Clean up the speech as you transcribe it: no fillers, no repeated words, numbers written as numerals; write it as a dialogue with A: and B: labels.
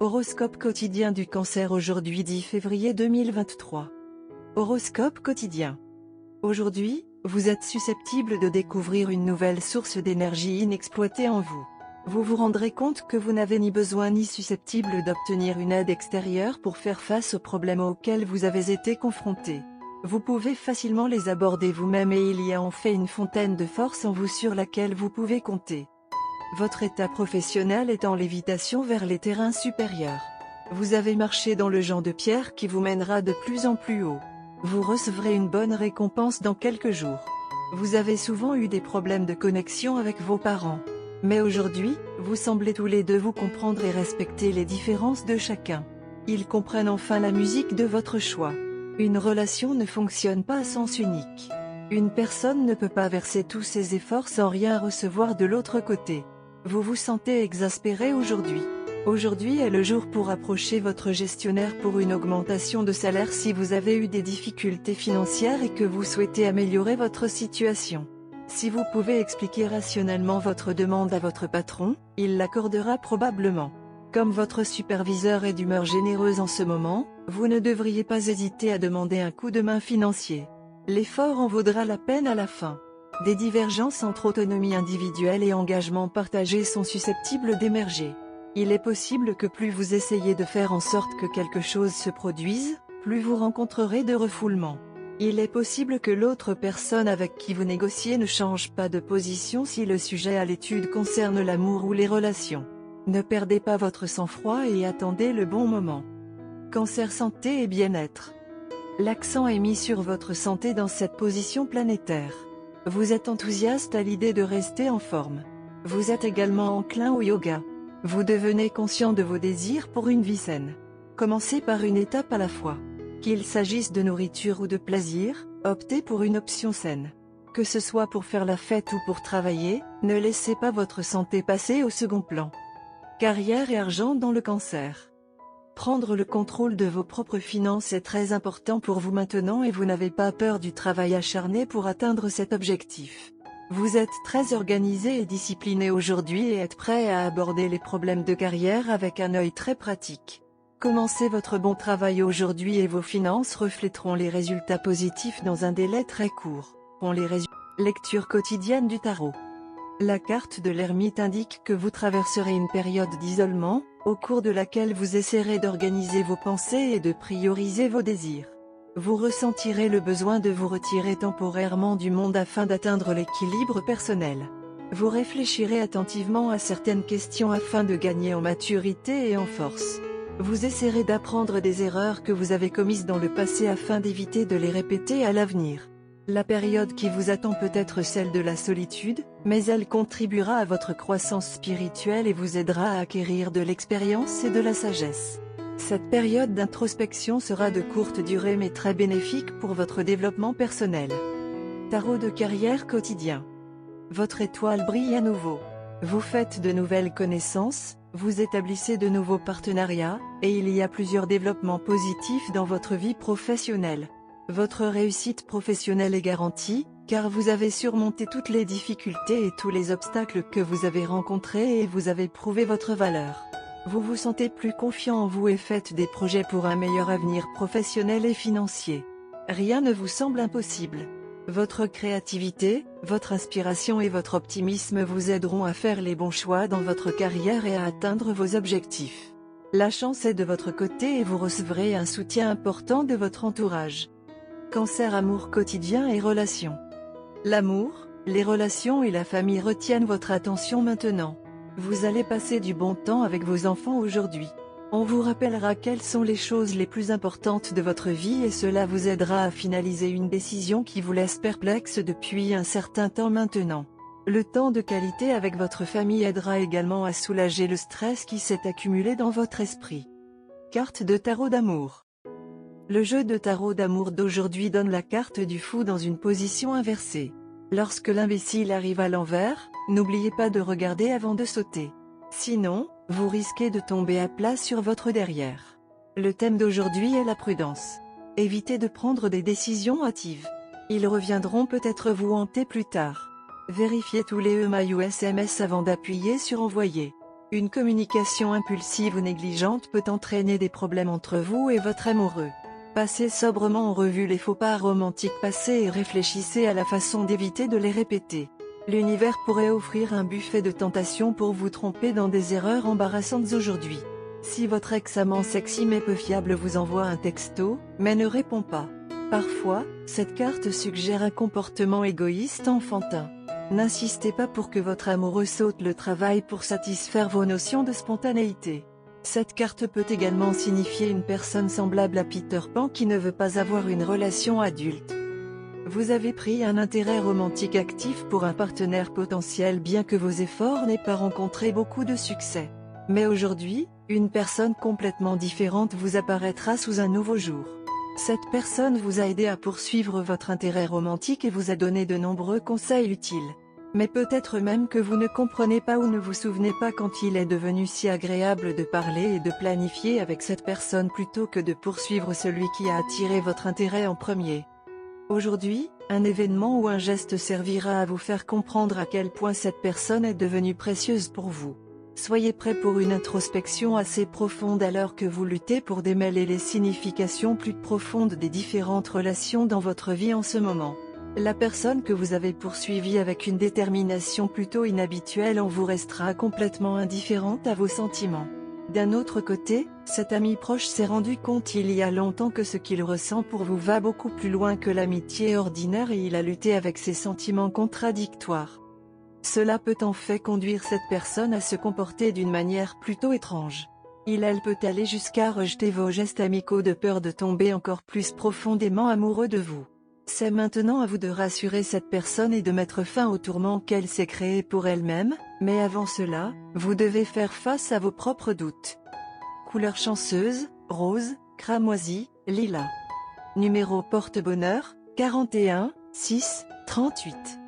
A: Horoscope quotidien du Cancer aujourd'hui 10 février 2023. Horoscope quotidien. Aujourd'hui, vous êtes susceptible de découvrir une nouvelle source d'énergie inexploitée en vous. Vous vous rendrez compte que vous n'avez ni besoin ni susceptible d'obtenir une aide extérieure pour faire face aux problèmes auxquels vous avez été confronté. Vous pouvez facilement les aborder vous-même et il y a en fait une fontaine de force en vous sur laquelle vous pouvez compter. Votre état professionnel est en lévitation vers les terrains supérieurs. Vous avez marché dans le jambe de pierre qui vous mènera de plus en plus haut. Vous recevrez une bonne récompense dans quelques jours. Vous avez souvent eu des problèmes de connexion avec vos parents. Mais aujourd'hui, vous semblez tous les deux vous comprendre et respecter les différences de chacun. Ils comprennent enfin la musique de votre choix. Une relation ne fonctionne pas à sens unique. Une personne ne peut pas verser tous ses efforts sans rien recevoir de l'autre côté. Vous vous sentez exaspéré aujourd'hui. Aujourd'hui est le jour pour approcher votre gestionnaire pour une augmentation de salaire si vous avez eu des difficultés financières et que vous souhaitez améliorer votre situation. Si vous pouvez expliquer rationnellement votre demande à votre patron, il l'accordera probablement. Comme votre superviseur est d'humeur généreuse en ce moment, vous ne devriez pas hésiter à demander un coup de main financier. L'effort en vaudra la peine à la fin. Des divergences entre autonomie individuelle et engagement partagé sont susceptibles d'émerger. Il est possible que plus vous essayez de faire en sorte que quelque chose se produise, plus vous rencontrerez de refoulement. Il est possible que l'autre personne avec qui vous négociez ne change pas de position si le sujet à l'étude concerne l'amour ou les relations. Ne perdez pas votre sang-froid et attendez le bon moment. Cancer santé et bien-être. L'accent est mis sur votre santé dans cette position planétaire. Vous êtes enthousiaste à l'idée de rester en forme. Vous êtes également enclin au yoga. Vous devenez conscient de vos désirs pour une vie saine. Commencez par une étape à la fois. Qu'il s'agisse de nourriture ou de plaisir, optez pour une option saine. Que ce soit pour faire la fête ou pour travailler, ne laissez pas votre santé passer au second plan. Carrière et argent dans le Cancer. Prendre le contrôle de vos propres finances est très important pour vous maintenant et vous n'avez pas peur du travail acharné pour atteindre cet objectif. Vous êtes très organisé et discipliné aujourd'hui et êtes prêt à aborder les problèmes de carrière avec un œil très pratique. Commencez votre bon travail aujourd'hui et vos finances refléteront les résultats positifs dans un délai très court. Lecture quotidienne du tarot. La carte de l'ermite indique que vous traverserez une période d'isolement, au cours de laquelle vous essaierez d'organiser vos pensées et de prioriser vos désirs. Vous ressentirez le besoin de vous retirer temporairement du monde afin d'atteindre l'équilibre personnel. Vous réfléchirez attentivement à certaines questions afin de gagner en maturité et en force. Vous essaierez d'apprendre des erreurs que vous avez commises dans le passé afin d'éviter de les répéter à l'avenir. La période qui vous attend peut être celle de la solitude, mais elle contribuera à votre croissance spirituelle et vous aidera à acquérir de l'expérience et de la sagesse. Cette période d'introspection sera de courte durée mais très bénéfique pour votre développement personnel. Tarot de carrière quotidien. Votre étoile brille à nouveau. Vous faites de nouvelles connaissances, vous établissez de nouveaux partenariats, et il y a plusieurs développements positifs dans votre vie professionnelle. Votre réussite professionnelle est garantie, car vous avez surmonté toutes les difficultés et tous les obstacles que vous avez rencontrés et vous avez prouvé votre valeur. Vous vous sentez plus confiant en vous et faites des projets pour un meilleur avenir professionnel et financier. Rien ne vous semble impossible. Votre créativité, votre inspiration et votre optimisme vous aideront à faire les bons choix dans votre carrière et à atteindre vos objectifs. La chance est de votre côté et vous recevrez un soutien important de votre entourage. Cancer amour quotidien et relations. L'amour, les relations et la famille retiennent votre attention maintenant. Vous allez passer du bon temps avec vos enfants aujourd'hui. On vous rappellera quelles sont les choses les plus importantes de votre vie et cela vous aidera à finaliser une décision qui vous laisse perplexe depuis un certain temps maintenant. Le temps de qualité avec votre famille aidera également à soulager le stress qui s'est accumulé dans votre esprit. Carte de tarot d'amour. Le jeu de tarot d'amour d'aujourd'hui donne la carte du fou dans une position inversée. Lorsque l'imbécile arrive à l'envers, n'oubliez pas de regarder avant de sauter. Sinon, vous risquez de tomber à plat sur votre derrière. Le thème d'aujourd'hui est la prudence. Évitez de prendre des décisions hâtives. Ils reviendront peut-être vous hanter plus tard. Vérifiez tous les emails ou SMS avant d'appuyer sur envoyer. Une communication impulsive ou négligente peut entraîner des problèmes entre vous et votre amoureux. Passez sobrement en revue les faux pas romantiques passés et réfléchissez à la façon d'éviter de les répéter. L'univers pourrait offrir un buffet de tentations pour vous tromper dans des erreurs embarrassantes aujourd'hui. Si votre ex-amant sexy mais peu fiable vous envoie un texto, mais ne répond pas. Parfois, cette carte suggère un comportement égoïste enfantin. N'insistez pas pour que votre amoureux saute le travail pour satisfaire vos notions de spontanéité. Cette carte peut également signifier une personne semblable à Peter Pan qui ne veut pas avoir une relation adulte. Vous avez pris un intérêt romantique actif pour un partenaire potentiel bien que vos efforts n'aient pas rencontré beaucoup de succès. Mais aujourd'hui, une personne complètement différente vous apparaîtra sous un nouveau jour. Cette personne vous a aidé à poursuivre votre intérêt romantique et vous a donné de nombreux conseils utiles. Mais peut-être même que vous ne comprenez pas ou ne vous souvenez pas quand il est devenu si agréable de parler et de planifier avec cette personne plutôt que de poursuivre celui qui a attiré votre intérêt en premier. Aujourd'hui, un événement ou un geste servira à vous faire comprendre à quel point cette personne est devenue précieuse pour vous. Soyez prêt pour une introspection assez profonde alors que vous luttez pour démêler les significations plus profondes des différentes relations dans votre vie en ce moment. La personne que vous avez poursuivie avec une détermination plutôt inhabituelle en vous restera complètement indifférente à vos sentiments. D'un autre côté, cet ami proche s'est rendu compte il y a longtemps que ce qu'il ressent pour vous va beaucoup plus loin que l'amitié ordinaire et il a lutté avec ses sentiments contradictoires. Cela peut en fait conduire cette personne à se comporter d'une manière plutôt étrange. Elle peut aller jusqu'à rejeter vos gestes amicaux de peur de tomber encore plus profondément amoureux de vous. C'est maintenant à vous de rassurer cette personne et de mettre fin au tourment qu'elle s'est créé pour elle-même, mais avant cela, vous devez faire face à vos propres doutes. Couleur chanceuse, rose, cramoisi, lilas. Numéro porte-bonheur, 41, 6, 38.